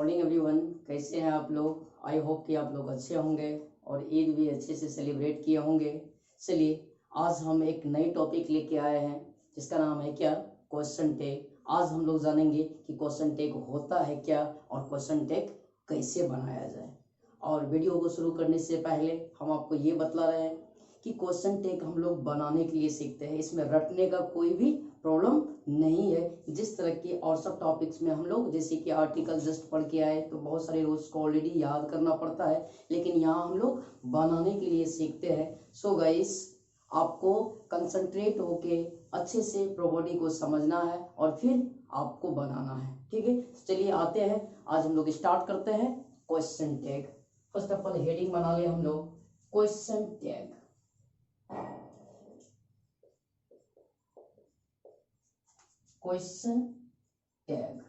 Morning everyone, कैसे हैं आप लोग। आई होप कि आप लोग अच्छे होंगे और ईद भी अच्छे से सेलिब्रेट किए होंगे। चलिए आज हम एक नई टॉपिक लेके आए हैं जिसका नाम है क्या, क्वेश्चन टैग। आज हम लोग जानेंगे कि क्वेश्चन टैग होता है क्या और क्वेश्चन टैग कैसे बनाया जाए। और वीडियो को शुरू करने से पहले हम आपको ये बतला रहे हैं कि क्वेश्चन टैग हम लोग बनाने के लिए सीखते हैं, इसमें रटने का कोई भी प्रॉब्लम नहीं है। जिस तरह के और सब टॉपिक्स में हम लोग जैसे कि आर्टिकल जस्ट पढ़ के आए तो बहुत सारे रूल्स को ऑलरेडी याद करना पड़ता है, लेकिन यहाँ हम लोग बनाने के लिए सीखते हैं। सो गाइस, आपको कंसंट्रेट होके अच्छे से प्रोबॉडी को समझना है और फिर आपको बनाना है, ठीक है। चलिए आते हैं, आज हम लोग स्टार्ट करते हैं question tag. First of all heading बना ले हम लोग, क्वेश्चन टैग। क्वेश्चन टैग,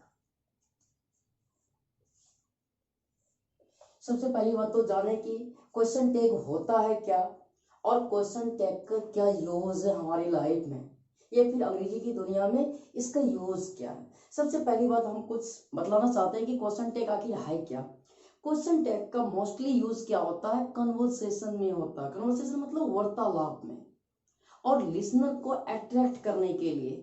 सबसे पहली बात तो जाने कि क्वेश्चन टैग होता है क्या और क्वेश्चन टैग का क्या यूज है हमारी लाइफ में, या फिर अंग्रेजी की दुनिया में इसका यूज क्या है। सबसे पहली बात हम कुछ बतलाना चाहते हैं कि क्वेश्चन टैग आखिर है क्या। क्वेश्चन टैग का मोस्टली यूज क्या होता है, कन्वर्सेशन में होता है। कन्वर्सेशन मतलब वार्तालाप में, और लिसनर को अट्रैक्ट करने के लिए,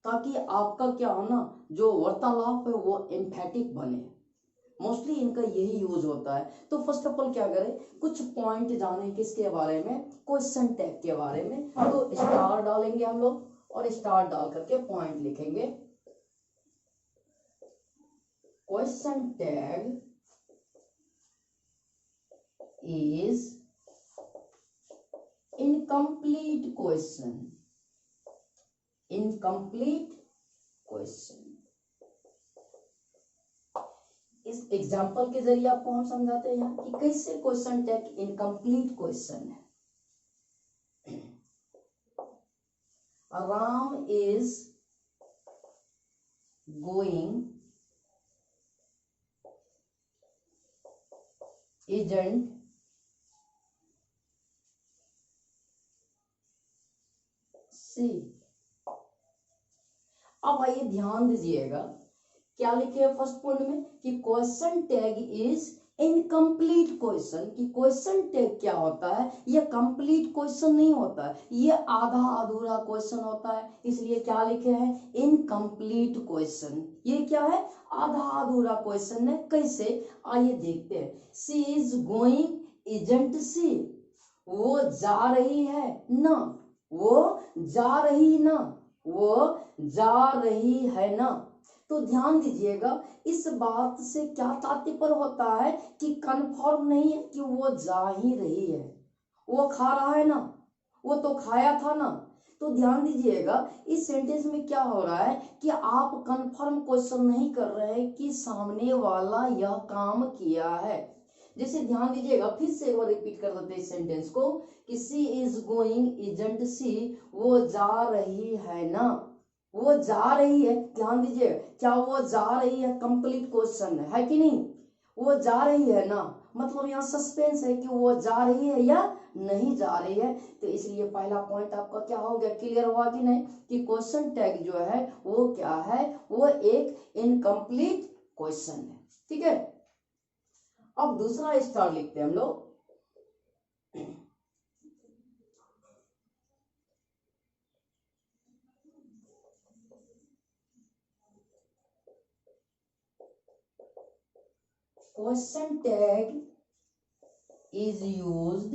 ताकि आपका क्या हो ना, जो वार्तालाप है वो एम्फेटिक बने। मोस्टली इनका यही यूज होता है। तो फर्स्ट ऑफ ऑल क्या करें, कुछ पॉइंट जाने किसके बारे में, क्वेश्चन टैग के बारे में। तो स्टार डालेंगे हम लोग और स्टार डाल करके पॉइंट लिखेंगे। Question tag is incomplete question. Incomplete question, इस एग्जांपल के जरिए आपको हम समझाते हैं यहाँ कि कैसे क्वेश्चन टैग इनकम्प्लीट क्वेश्चन है। राम इज गोइंग इजंट सी। अब आइए ध्यान दीजिएगा, क्या लिखे है फर्स्ट पॉइंट में कि question tag is incomplete question. कि क्वेश्चन टैग क्या होता है, ये कंप्लीट क्वेश्चन नहीं होता है, ये आधा अधूरा क्वेश्चन होता है। इसलिए क्या लिखे हैं, इनकम्प्लीट क्वेश्चन। ये क्या है, आधा अधूरा क्वेश्चन है। कैसे, आइए देखते हैं। सी इज गोइंग इजंट सी, वो जा रही है ना, वो जा रही ना, वो जा रही है ना। तो ध्यान दीजिएगा, इस बात से क्या तात्पर्य होता है कि कंफर्म नहीं है कि वो जा ही रही है। वो खा रहा है ना, वो तो खाया था ना। तो ध्यान दीजिएगा, इस सेंटेंस में क्या हो रहा है कि आप कंफर्म क्वेश्चन नहीं कर रहे हैं कि सामने वाला यह काम किया है। जैसे ध्यान दीजिएगा, फिर से एक बार रिपीट कर देते हैं इस सेंटेंस को कि सी इज गोइंग इजंट सी, वो जा रही है ना, वो जा रही है। ध्यान दीजिए, क्या वो जा रही है, कंप्लीट क्वेश्चन है कि नहीं। वो जा रही है ना, मतलब यहाँ सस्पेंस है कि वो जा रही है या नहीं जा रही है। तो इसलिए पहला पॉइंट आपका क्या हो गया, क्लियर हुआ कि नहीं, कि क्वेश्चन टैग जो है वो क्या है, वो एक इनकम्प्लीट क्वेश्चन है, ठीक है। अब दूसरा स्टार लिखते हैं हम लोग। Question tag is used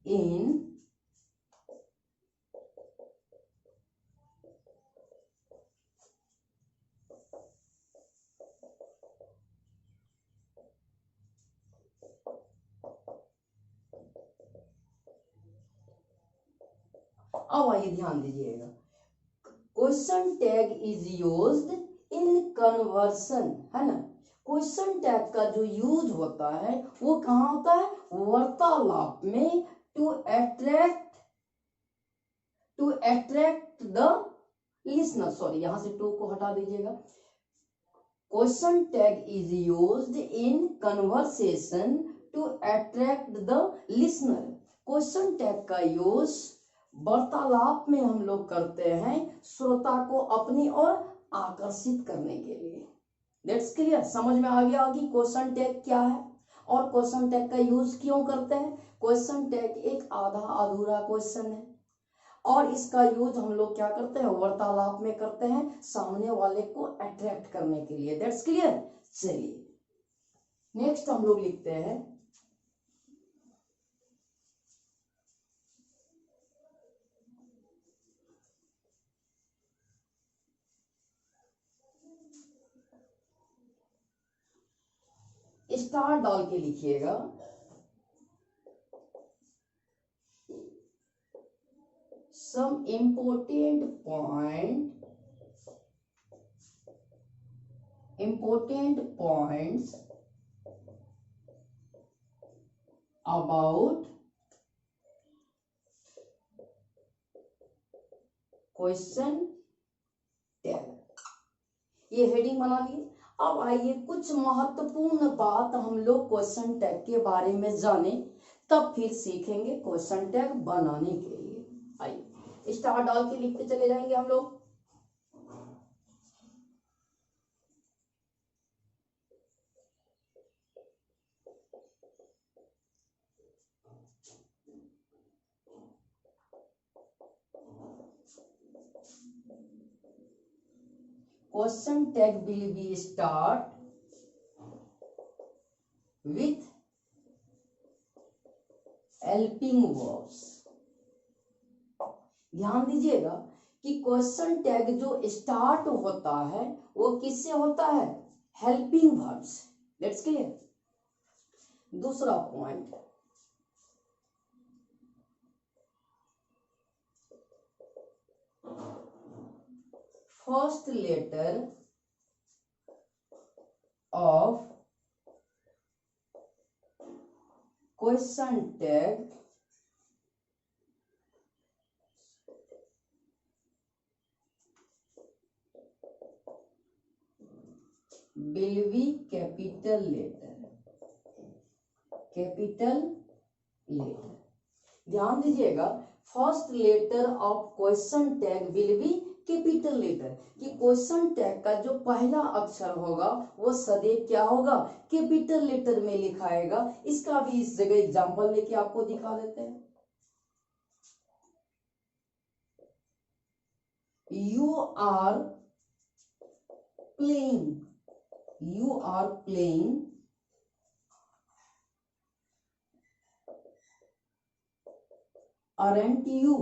in अब आइए ध्यान दीजिएगा, question tag is used in conversion, है ना। क्वेश्चन टैग का जो यूज होता है वो कहाँ होता है, वार्तालाप में, to attract the listener. Sorry, यहां से टू को हटा दीजिएगा। Question tag is used in conversation to attract the listener. Question tag का यूज वार्तालाप में हम लोग करते हैं श्रोता को अपनी ओर आकर्षित करने के लिए। दैट्स क्लियर, समझ में आ गया कि क्वेश्चन टैग क्या है और क्वेश्चन टैग का यूज क्यों करते हैं। क्वेश्चन टैग एक आधा अधूरा क्वेश्चन है और इसका यूज हम लोग क्या करते हैं, वार्तालाप में करते हैं, सामने वाले को अट्रैक्ट करने के लिए। That's clear. चलिए नेक्स्ट हम लोग लिखते हैं स्टार डाल के लिखिएगा some important points about question tag. ये हेडिंग बना लिए। अब आइए कुछ महत्वपूर्ण बात हम लोग क्वेश्चन टैग के बारे में जाने, तब फिर सीखेंगे क्वेश्चन टैग बनाने के लिए। आइए स्टार डाल के लिखते चले जाएंगे हम लोग। Question tag will be start with helping verbs। ध्यान दीजिएगा कि क्वेश्चन टैग जो स्टार्ट होता है वो किससे होता है, हेल्पिंग वर्ब्स। Let's clear. दूसरा point, first letter of question tag will be capital letter, capital letter. ध्यान दीजिएगा first letter of question tag will be capital letter, कि क्वेश्चन टैग का जो पहला अक्षर होगा वो सदैव क्या होगा, कैपिटल लेटर में लिखाएगा। इसका भी इस जगह एग्जांपल लेके आपको दिखा देते हैं। You are playing, you are playing aren't you,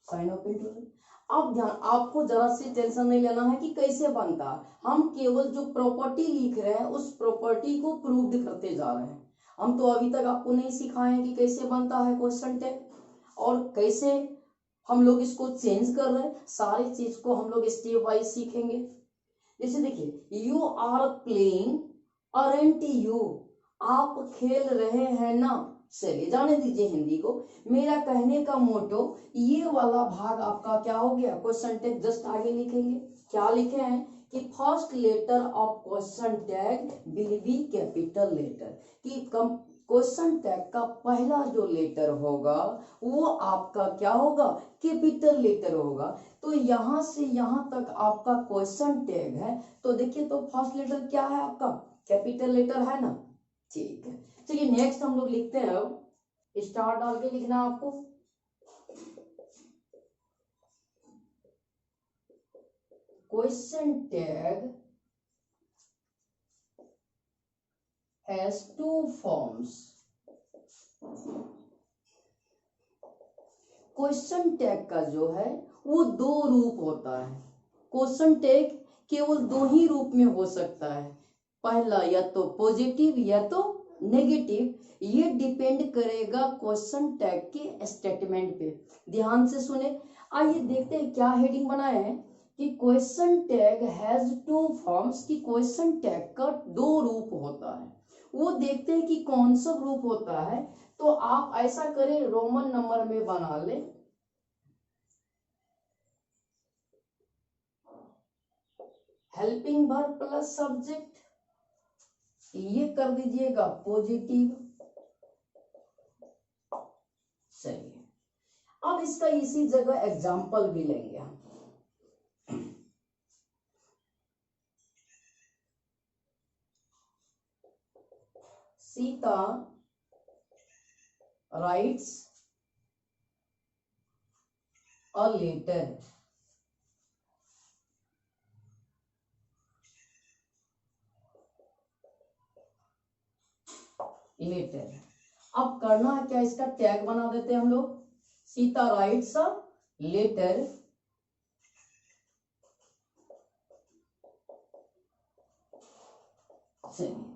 sign of interrogation. अब ध्यान, आपको जरा सी टेंशन नहीं लेना है कि कैसे बनता है, हम केवल जो प्रॉपर्टी लिख रहे हैं उस प्रॉपर्टी को प्रूव करते जा रहे हैं। हम तो अभी तक आपको नहीं सिखाए कि कैसे बनता है क्वेश्चन टैग और कैसे हम लोग इसको चेंज कर रहे हैं। सारी चीज को हम लोग स्टेप वाइज सीखेंगे। जैसे देखिए you are playing aren't you, आप खेल रहे हैं ना। चलिए जाने दीजिए हिंदी को। मेरा कहने का मोटो ये वाला भाग आपका क्या हो गया, क्वेश्चन टैग जस्ट आगे लिखेंगे। क्या लिखे हैं कि first letter of question tag will be capital letter, कि क्वेश्चन टैग का पहला जो लेटर होगा वो आपका क्या होगा, कैपिटल लेटर होगा। तो यहां से यहां तक आपका क्वेश्चन टैग है, तो देखिए तो फर्स्ट लेटर क्या है आपका, कैपिटल लेटर है ना। ठीक है, चलिए नेक्स्ट हम लोग लिखते हैं। अब स्टार डाल के लिखना आपको। Question tag has two forms। Question tag का जो है वो दो रूप होता है। क्वेश्चन टैग केवल दो ही रूप में हो सकता है, पहला या तो पॉजिटिव या तो नेगेटिव। ये डिपेंड करेगा क्वेश्चन टैग के स्टेटमेंट पे। ध्यान से सुने। आइए देखते हैं क्या हेडिंग बनाए हैं कि question tag has two forms, कि क्वेश्चन टैग का दो रूप होता है। वो देखते हैं कि कौन सा ग्रुप होता है। तो आप ऐसा करें, रोमन नंबर में बना ले, हेल्पिंग वर्ब प्लस सब्जेक्ट, ये कर दीजिएगा पॉजिटिव। चलिए अब इसका इसी जगह एग्जाम्पल भी लेंगे हम। Sita writes a letter. Letter. अब करना है क्या, इसका टैग बना देते हैं हम लोग, सीता राइट्स अ लेटर चलिए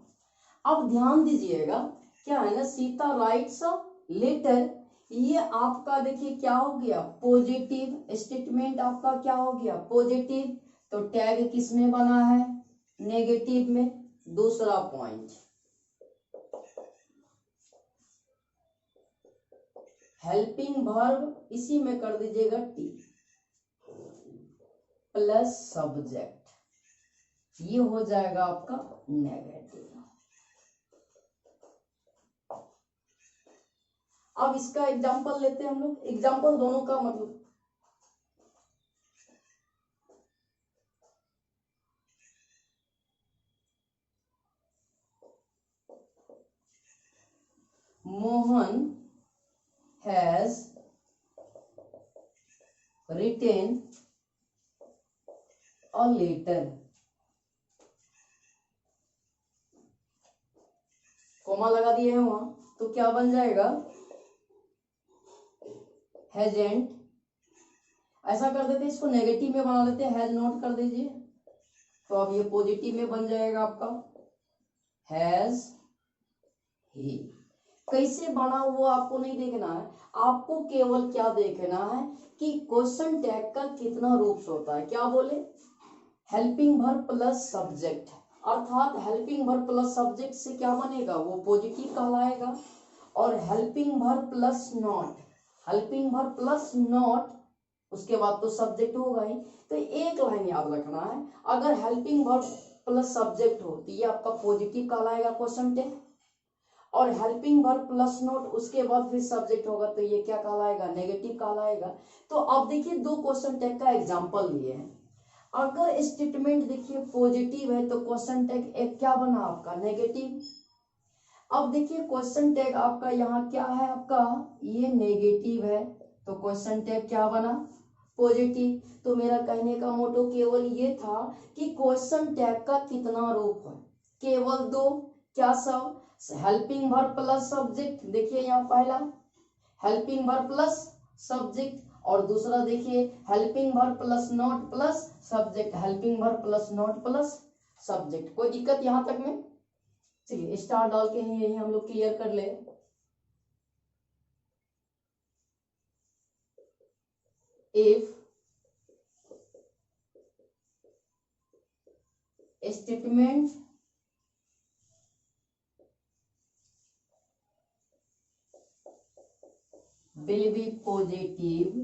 अब ध्यान दीजिएगा, क्या है ना, सीता राइट्स अ लेटर, ये आपका देखिए क्या हो गया, पॉजिटिव स्टेटमेंट आपका क्या हो गया, पॉजिटिव। तो टैग किस में बना है, नेगेटिव में। दूसरा पॉइंट, हेल्पिंग वर्ब इसी में कर दीजिएगा टी प्लस सब्जेक्ट, ये हो जाएगा आपका नेगेटिव। अब इसका एग्जांपल लेते हैं हम लोग, एग्जांपल दोनों का मतलब, Mohan has written a letter, comma लगा दिए हैं वहां, तो क्या बन जाएगा, हैजेंट। ऐसा कर देते हैं, इसको नेगेटिव में बना लेते हैं, हैज नॉट कर दीजिए, तो अब ये पॉजिटिव में बन जाएगा आपका, हैज ही। कैसे बना वो आपको नहीं देखना है, आपको केवल क्या देखना है कि क्वेश्चन टैग का कितना रूप्स होता है। क्या बोले, हेल्पिंग वर्ब प्लस सब्जेक्ट, अर्थात हेल्पिंग वर्ब प्लस सब्जेक्ट से क्या बनेगा, वो पॉजिटिव कहलाएगा। और helping verb plus not, helping verb plus not, उसके बाद तो सब्जेक्ट होगा ही। तो एक लाइन याद रखना है, अगर हेल्पिंग वर्ब प्लस सब्जेक्ट हो तो ये आपका पॉजिटिव कहलाएगा क्वेश्चन टैग, और हेल्पिंग वर्ब प्लस नोट उसके बाद फिर सब्जेक्ट होगा तो ये क्या कहलाएगा, नेगेटिव कहलाएगा। तो अब देखिए दो क्वेश्चन टैग का एग्जांपल लिए हैं, अगर स्टेटमेंट देखिए पॉजिटिव है तो क्वेश्चन टैग एक क्या बना आपका, नेगेटिव। अब देखिए क्वेश्चन टैग आपका यहाँ क्या है, आपका ये नेगेटिव है, तो क्वेश्चन टैग क्या बना, पॉजिटिव। तो मेरा कहने का मोटो केवल ये था कि क्वेश्चन टैग का कितना रूप है, केवल दो, क्या सब, हेल्पिंग वर्ब प्लस सब्जेक्ट, देखिए यहाँ पहला हेल्पिंग वर्ब प्लस सब्जेक्ट, और दूसरा देखिए helping verb plus not plus subject, helping verb plus not plus subject. कोई दिक्कत यहाँ तक में, चलिए स्टार डाल के ही यही हम लोग क्लियर कर ले। If statement will be positive,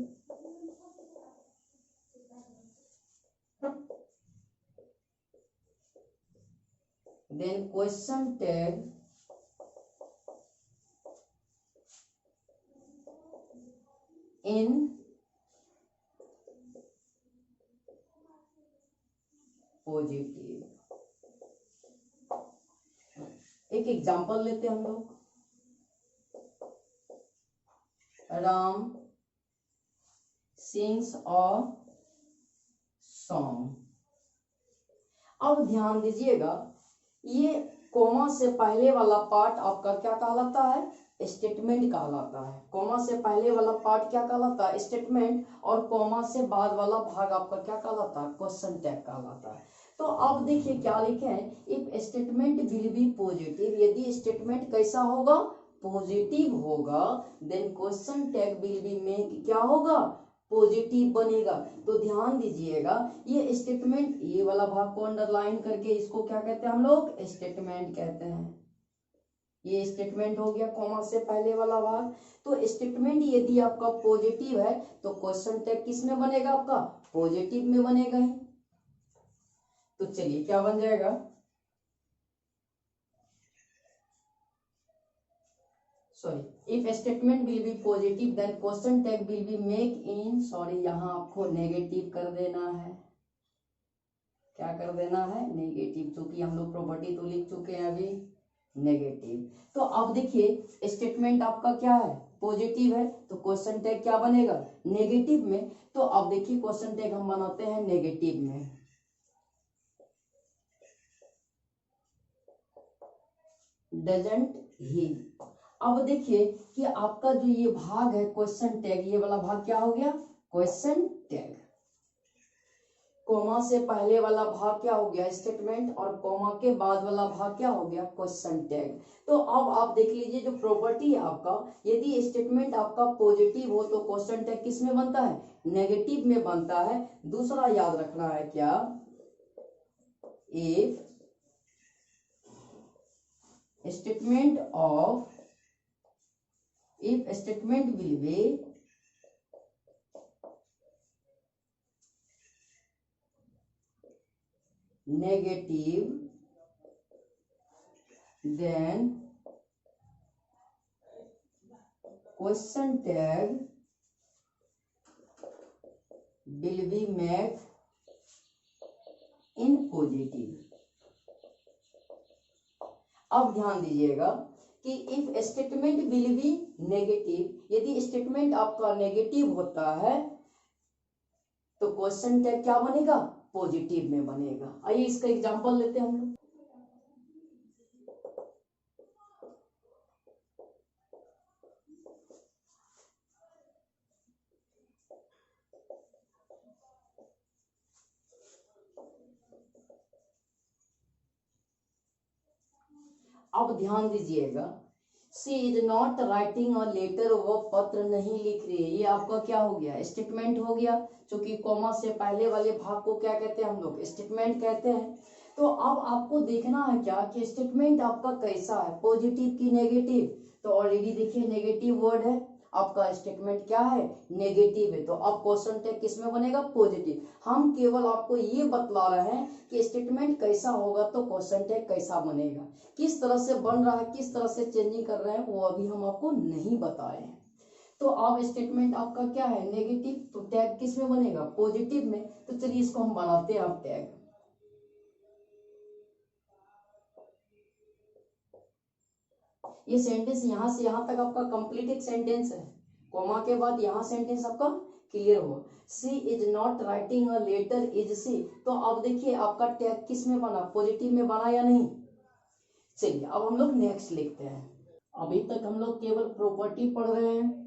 then question tag in positive. एक एग्जांपल लेते हैं हम लोग, राम सिंग्स अ सॉन्ग। अब ध्यान दीजिएगा, ये कोमा से पहले वाला पार्ट आपका क्या कहलाता है, स्टेटमेंट कहलाता है। कोमा से पहले वाला पार्ट क्या कहलाता है, स्टेटमेंट, और कोमा से बाद वाला भाग आपका क्या कहलाता है, क्वेश्चन टैग कहलाता है। तो अब देखिए क्या लिखे हैं, if statement will be positive, यदि स्टेटमेंट कैसा होगा, पॉजिटिव होगा, then question tag will be make क्या होगा, पॉजिटिव बनेगा। तो ध्यान दीजिएगा, ये स्टेटमेंट, ये वाला भाग को अंडरलाइन करके इसको क्या कहते हैं हम लोग, स्टेटमेंट कहते हैं। ये स्टेटमेंट हो गया कॉमा से पहले वाला भाग। तो स्टेटमेंट यदि आपका पॉजिटिव है तो क्वेश्चन टैग किस में बनेगा, आपका पॉजिटिव में बनेगा ही। तो चलिए क्या बन जाएगा, sorry, if statement will be positive then question tag will be make in, sorry यहां आपको नेगेटिव कर देना है, क्या कर देना है, नेगेटिव, क्योंकि हम लोग प्रॉपर्टी तो लिख चुके हैं अभी, नेगेटिव। तो अब देखिए स्टेटमेंट आपका क्या है, पॉजिटिव है, तो क्वेश्चन टैग क्या बनेगा, नेगेटिव में। तो अब देखिए क्वेश्चन टैग हम बनाते हैं नेगेटिव में, डजंट ही। अब देखिए कि आपका जो ये भाग है क्वेश्चन टैग, ये वाला भाग क्या हो गया, क्वेश्चन टैग। कोमा से पहले वाला भाग क्या हो गया, स्टेटमेंट, और कोमा के बाद वाला भाग क्या हो गया, क्वेश्चन टैग। तो अब आप देख लीजिए जो प्रॉपर्टी है आपका, यदि स्टेटमेंट आपका पॉजिटिव हो तो क्वेश्चन टैग किस में बनता है, नेगेटिव में बनता है। दूसरा याद रखना है क्या, if statement will B negative, then question tag will be made in positive। अब ध्यान दीजिएगा कि if statement will B negative, यदि स्टेटमेंट आपका नेगेटिव होता है तो क्वेश्चन टैग क्या बनेगा, पॉजिटिव में बनेगा। आइए इसका एग्जांपल लेते हैं हम लोग। अब ध्यान दीजिएगा, she is not writing a letter, वो पत्र नहीं लिख रही है। ये आपका क्या हो गया, स्टेटमेंट हो गया, क्योंकि कॉमा से पहले वाले भाग को क्या कहते हैं हम लोग, स्टेटमेंट कहते हैं। तो अब आपको देखना है क्या कि स्टेटमेंट आपका कैसा है, पॉजिटिव की नेगेटिव। तो ऑलरेडी देखिए नेगेटिव वर्ड है, आपका स्टेटमेंट क्या है, नेगेटिव है। तो अब क्वेश्चन टैग किस में बनेगा, पॉजिटिव। हम केवल आपको ये बतला रहे हैं कि स्टेटमेंट कैसा होगा तो क्वेश्चन टैग कैसा बनेगा। किस तरह से बन रहा है, किस तरह से चेंजिंग कर रहे हैं, वो अभी हम आपको नहीं बताए हैं। तो अब स्टेटमेंट आपका क्या है, नेगेटिव, तो टैग किस में बनेगा, पॉजिटिव में। तो चलिए इसको हम बनाते हैं अब टैग। ये सेंटेंस यहां से यहां तक आपका कंप्लीट एक सेंटेंस है, कॉमा के बाद यहां सेंटेंस आपका क्लियर हो। She is not writing a letter, is she. तो अब देखिए आपका टैग किस में बना, पॉजिटिव में बना या नहीं। चलिए अब हम लोग नेक्स्ट लिखते हैं। अभी तक हम लोग केवल प्रॉपर्टी पढ़ रहे हैं।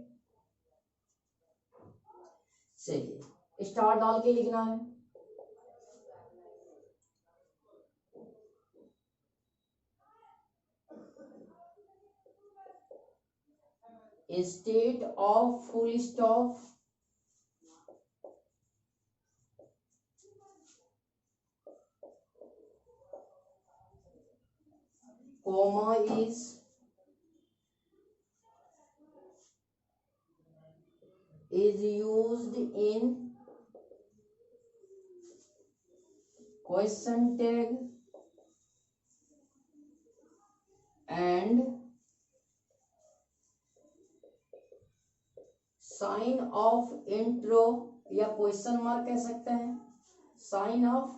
चलिए स्टार डाल के लिखना है। State of full stop comma is used in question tag and sign of intro या क्वेश्चन मार्क कह सकते हैं, साइन ऑफ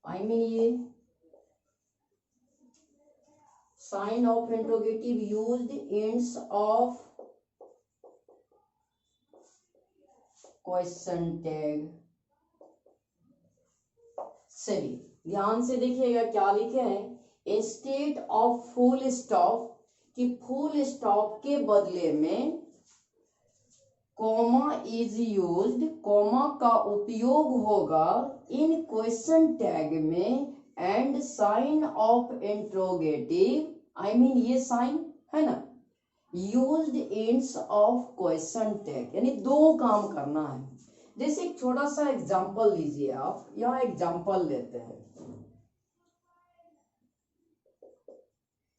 ये sign of interrogative used ends of question tag. चलिए ध्यान से देखिएगा क्या लिखे हैं, इंस्टेड ऑफ फुल स्टॉप, कि फुल स्टॉप के बदले में कॉमा इज यूज्ड, कॉमा का उपयोग होगा इन क्वेश्चन टैग में, एंड साइन ऑफ इंट्रोगेटिव, ये साइन है ना, used ends of question tag, यानी दो काम करना है। जैसे एक छोटा सा एग्जांपल लीजिए, आप यहां एग्जांपल लेते हैं,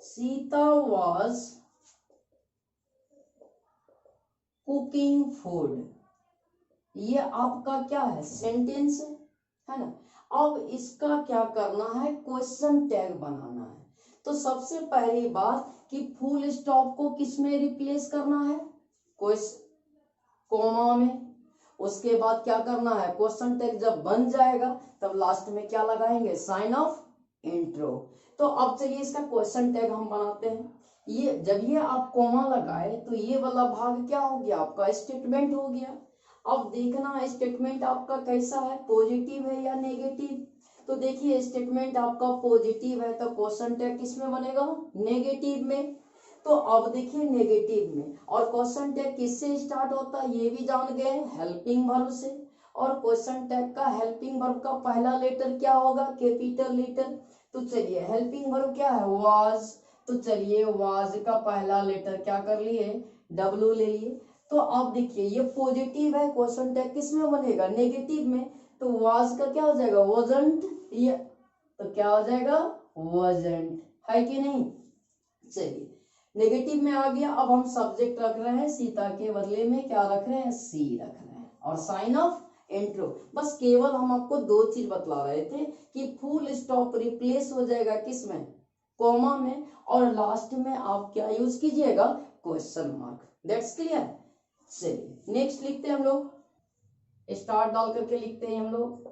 सीता वाज कुकिंग फूड। ये आपका क्या है, सेंटेंस है ना। अब इसका क्या करना है, क्वेश्चन टैग बनाना है। तो सबसे पहली बात कि फुल स्टॉप को किस में रिप्लेस करना है, कोमा में। उसके बाद क्या करना है, क्वेश्चन टैग जब बन जाएगा तब लास्ट में क्या लगाएंगे, साइन ऑफ इंट्रो। तो अब चलिए इसका क्वेश्चन टैग हम बनाते हैं। ये जब ये आप कोमा लगाए तो ये वाला भाग क्या हो गया, आपका स्टेटमेंट हो गया। अब देखना स्टेटमेंट आपका कैसा है, पॉजिटिव है या नेगेटिव। तो देखिए स्टेटमेंट आपका पॉजिटिव है तो क्वेश्चन टैग किस में बनेगा, नेगेटिव में। तो अब देखिए नेगेटिव में, और क्वेश्चन टैग किससे स्टार्ट होता है ये भी जान गए, हेल्पिंग वर्ब से। और क्वेश्चन टैग का हेल्पिंग वर्ब का पहला लेटर क्या होगा, कैपिटल लेटर। तो चलिए हेल्पिंग वर्ब क्या है, वाज। तो चलिए वाज का पहला लेटर क्या कर लिए, डब्ल्यू ले लिए। तो अब देखिए ये पॉजिटिव है, क्वेश्चन टैग किस में बनेगा, नेगेटिव में। तो वाज का क्या हो जाएगा, वजंट। ये तो क्या हो जाएगा, वजंट, है कि नहीं। चलिए नेगेटिव में आ गया। अब हम सब्जेक्ट रख रहे हैं, सीता के बदले में क्या रख रहे हैं, सी रख रहे हैं, और साइन ऑफ इंट्रो। बस केवल हम आपको दो चीज बतला रहे थे कि फुल स्टॉप रिप्लेस हो जाएगा किसमें, कॉमा में, और लास्ट में आप क्या यूज कीजिएगा, क्वेश्चन मार्क। That's clear. चलिए नेक्स्ट लिखते हैं हम लोग, स्टार डाल करके लिखते हैं हम लोग।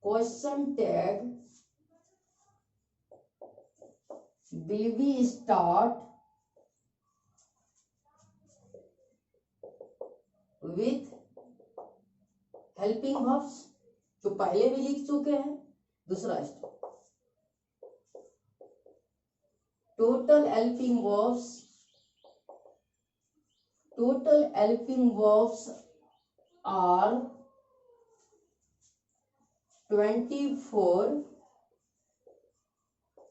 Question tag will be start with helping verbs, जो पहले भी लिख चुके हैं। दूसरा total helping verbs, total helping verbs are 24,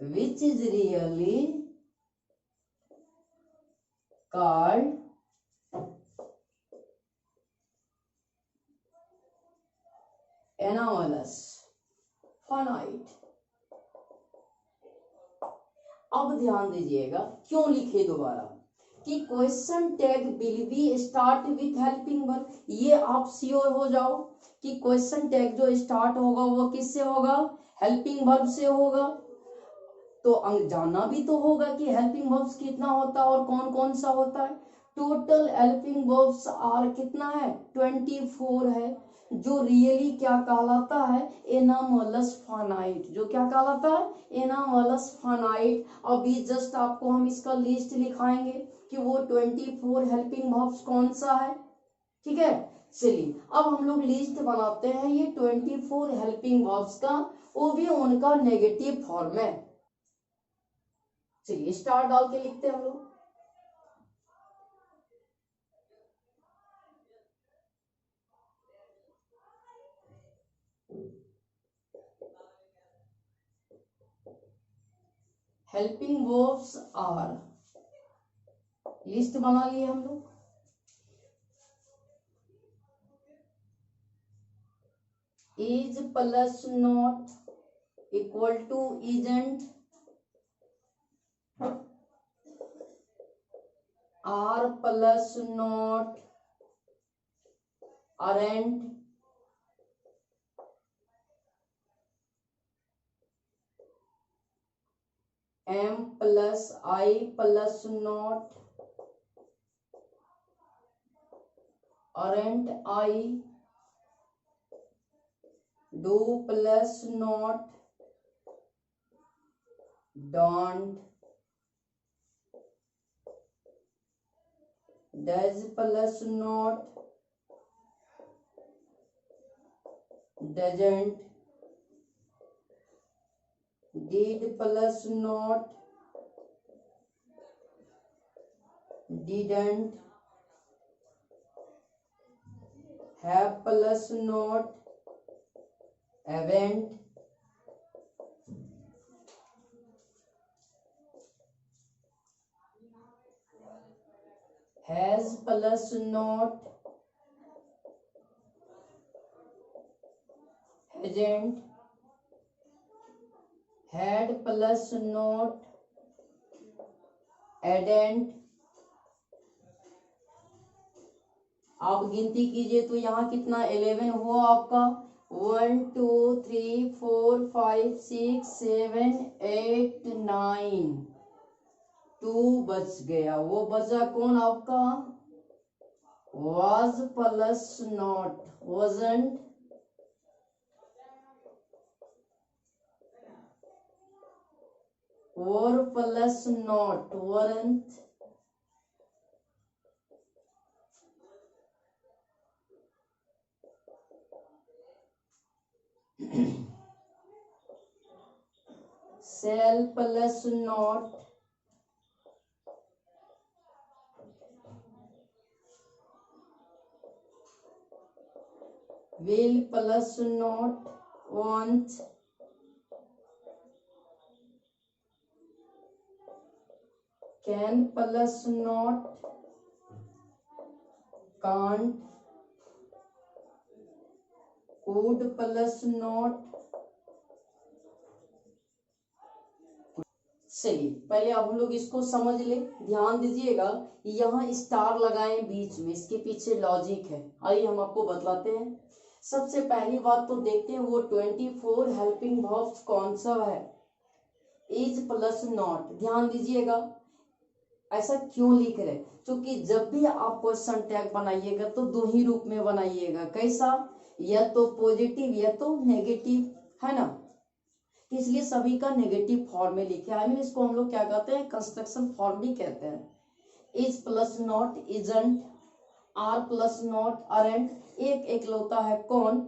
which is really called anomalous finite। अब ध्यान दीजिएगा क्यों लिखे दोबारा, कि question tag will B start with helping verb. ये आप श्योर हो जाओ कि क्वेश्चन टैग जो स्टार्ट होगा वो किससे होगा, हेल्पिंग वर्ब से होगा। तो जानना भी तो होगा कि हेल्पिंग वर्ब्स कितना होता है और कौन कौन सा होता है। टोटल हेल्पिंग वर्ब्स आर कितना है, 24 है, जो रियली क्या कहलाता है, एनामोलस फानाइट। जो क्या कहलाता है, एनामोलस फानाइट। अभी जस्ट आपको हम इसका लिस्ट लिखाएंगे कि वो 24 हेल्पिंग वर्ब्स कौन सा है, ठीक है। चलिए अब हम लोग लिस्ट बनाते हैं ये 24 हेल्पिंग वर्ब्स का, वो भी उनका नेगेटिव फॉर्म है। चलिए स्टार डाल के लिखते हैं हम लोग। हेल्पिंग वर्ब्स आर, लिस्ट बना लिए हम लोग। Is plus not equal to isn't, are plus not aren't, am plus I plus not aren't I, do plus not don't, does plus not doesn't, did plus not didn't, have plus not haven't, has plus not hasn't, had plus not hadn't। आप गिनती कीजिए तो यहाँ कितना 11 हुआ आपका, 1 2 3 4 5 6 7 8 9, to बच गया, वो बचा कौन आपका, was plus not, wasn't, were plus not, weren't, shall plus not, will plus not, won't, can plus not, can't, could plus not. चलिए पहले अब हम लोग इसको समझ ले, ध्यान दीजिएगा, यहाँ स्टार लगाए बीच में, इसके पीछे लॉजिक है, आइए हम आपको बतलाते हैं। सबसे पहली बात तो देखते हैं वो 24 हेल्पिंग वर्ब्स कौन सा है, इज प्लस नॉट। ध्यान दीजिएगा ऐसा क्यों लिख रहे, क्योंकि जब भी आप क्वेश्चन टैग बनाइएगा तो दो ही रूप में बनाइएगा, कैसा, या तो पॉजिटिव या तो नेगेटिव, है ना, इसलिए सभी का नेगेटिव फॉर्म में लिखे। आई मीन इसको हम लोग क्या कहते हैं, कंस्ट्रक्शन फॉर्म भी कहते हैं। Is plus not, isn't, are plus not, aren't, एक एकलौता है कौन।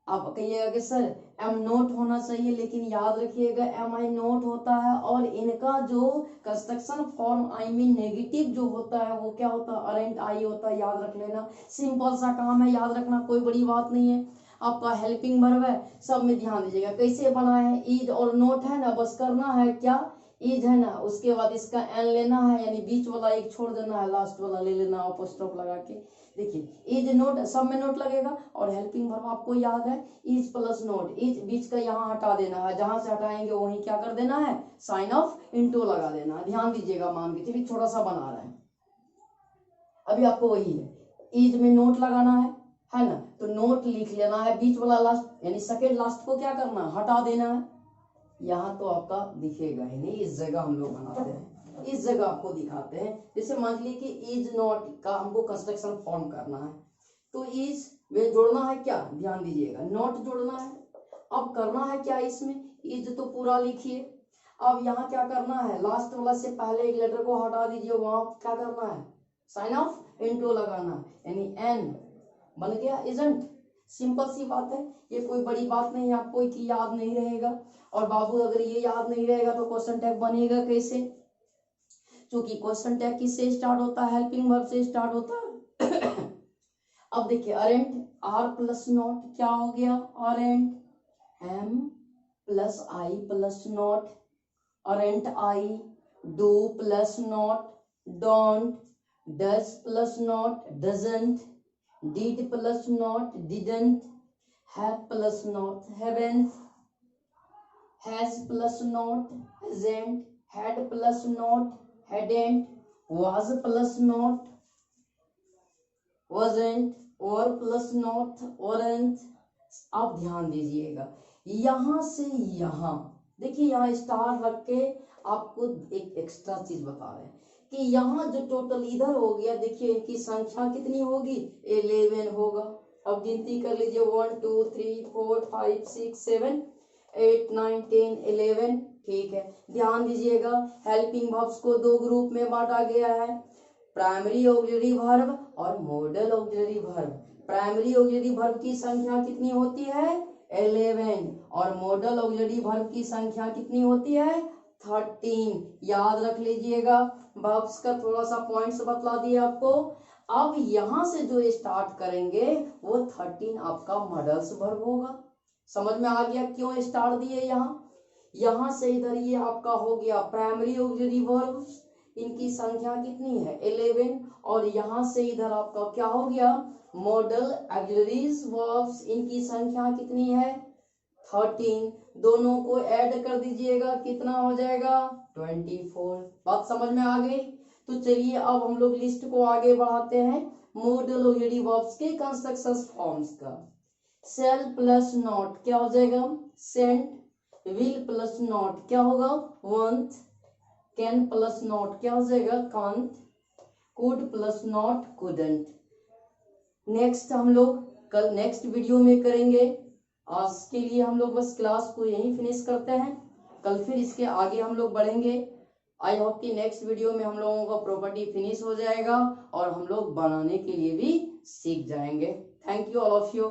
आप कहिएगा कि सर एम नोट होना चाहिए, लेकिन याद रखिएगा एम आई नोट होता है, और इनका जो construction form I mean negative जो होता है वो क्या होता है, अरेंट आई होता है, याद रख लेना। सिंपल सा काम है, याद रखना, कोई बड़ी बात नहीं है। आपका हेल्पिंग वर्ब है, सब में ध्यान दीजिएगा कैसे बना है, इज और नोट है ना, बस करना है क्या, इज है ना, उसके बाद इसका एन लेना है, यानी बीच वाला एक छोड़ देना है, लास्ट वाला ले लेना अपोस्ट्रोफ लगा के। देखिए इज नोट, सब में नोट लगेगा, और हेल्पिंग वर्ब आपको याद है इज प्लस नोट, इज बीच का यहाँ हटा देना है, जहां से हटाएंगे वहीं क्या कर देना है, साइन ऑफ इनटू लगा देना है। ध्यान दीजिएगा, मान के चलिए छोटा सा बना रहे हैं, अभी आपको वही है, इज में नोट लगाना है ना, तो नोट लिख लेना है, बीच वाला लास्ट यानी सेकेंड लास्ट को क्या करना है, हटा देना है। यहाँ तो आपका दिखेगा ही नहीं, इस जगह हम लोग बनाते हैं, इस जगह आपको दिखाते हैं। जैसे मान लीजिए कि इज नॉट का हमको कंस्ट्रक्शन फॉर्म करना है, तो इज में जोड़ना है क्या, ध्यान दीजिएगा, नॉट जोड़ना है। अब करना है क्या इसमें, इज तो पूरा लिखिए, अब यहाँ क्या करना है, लास्ट वाला से पहले एक लेटर को हटा दीजिए, वहां क्या करना है, साइन ऑफ इनटू लगाना, यानी एन बन गया इजंट। सिंपल सी बात है, ये कोई बड़ी बात नहीं है आपको कि याद नहीं रहेगा। और बाबू अगर ये याद नहीं रहेगा तो क्वेश्चन टैग बनेगा कैसे, क्योंकि क्वेश्चन टैग किससे स्टार्ट होता है, हेल्पिंग वर्ब से स्टार्ट होता है। अब देखिए अरेंट, आर प्लस नॉट क्या हो गया, aren't, am plus I plus not, aren't I, do plus not, don't, does plus not, doesn't, did plus not, didn't, have plus not, haven't, has plus not, hasn't, had plus not, hadn't, was plus not, wasn't, or plus not, weren't। आप ध्यान दीजिएगा, यहां से यहां देखिए, यहाँ star रख के आपको एक एक्स्ट्रा चीज बता रहे हैं कि यहाँ जो टोटल इधर हो गया, देखिए इनकी संख्या कितनी होगी, 11 होगा। अब गिनती कर लीजिए, 1 2 3 4 5 6 7 8 9 10 11, ठीक है। ध्यान दीजिएगा, हेल्पिंग वर्ब्स को दो ग्रुप में बांटा गया है, प्राइमरी ऑक्सिलरी वर्ब और model auxiliary verb. Primary auxiliary verb की संख्या कितनी होती है, 11, और मॉडल ऑक्सिलरी वर्ब की संख्या कितनी होती है, 13। याद रख लीजिएगा, वर्ब्स का थोड़ा सा पॉइंट्स बतला दिए आपको। अब यहां से जो स्टार्ट करेंगे वो 13 आपका मॉडल्स वर्ब होगा। समझ में आ गया क्यों स्टार्ट दिए, यहां से इधर ये आपका हो गया प्राइमरी ऑक्सिलरी वर्ब्स, इनकी संख्या कितनी है 11, और यहां से इधर आपका क्या हो गया, मॉडल ऑक्सिलरीज वर्ब्स, इनकी संख्या कितनी है 13। दोनों को ऐड कर दीजिएगा, कितना हो जाएगा 24। बात समझ में आ गई। तो चलिए अब हम लोग लिस्ट को आगे बढ़ाते हैं, मॉडल ऑक्सिलरी वर्ब्स के कंस्ट्रक्शन फॉर्म्स का। सेल प्लस नॉट क्या हो जाएगा, सेंट, विल प्लस नॉट क्या होगा, वंट, कैन प्लस नॉट क्या हो जाएगा, can't, could plus not couldn't. Next हम लोग कल नेक्स्ट वीडियो में करेंगे। आज के लिए हम लोग बस क्लास को यहीं फिनिश करते हैं, कल फिर इसके आगे हम लोग बढ़ेंगे। आई होप कि नेक्स्ट वीडियो में हम लोगों का प्रॉपर्टी फिनिश हो जाएगा और हम लोग बनाने के लिए भी सीख जाएंगे। Thank you all of you.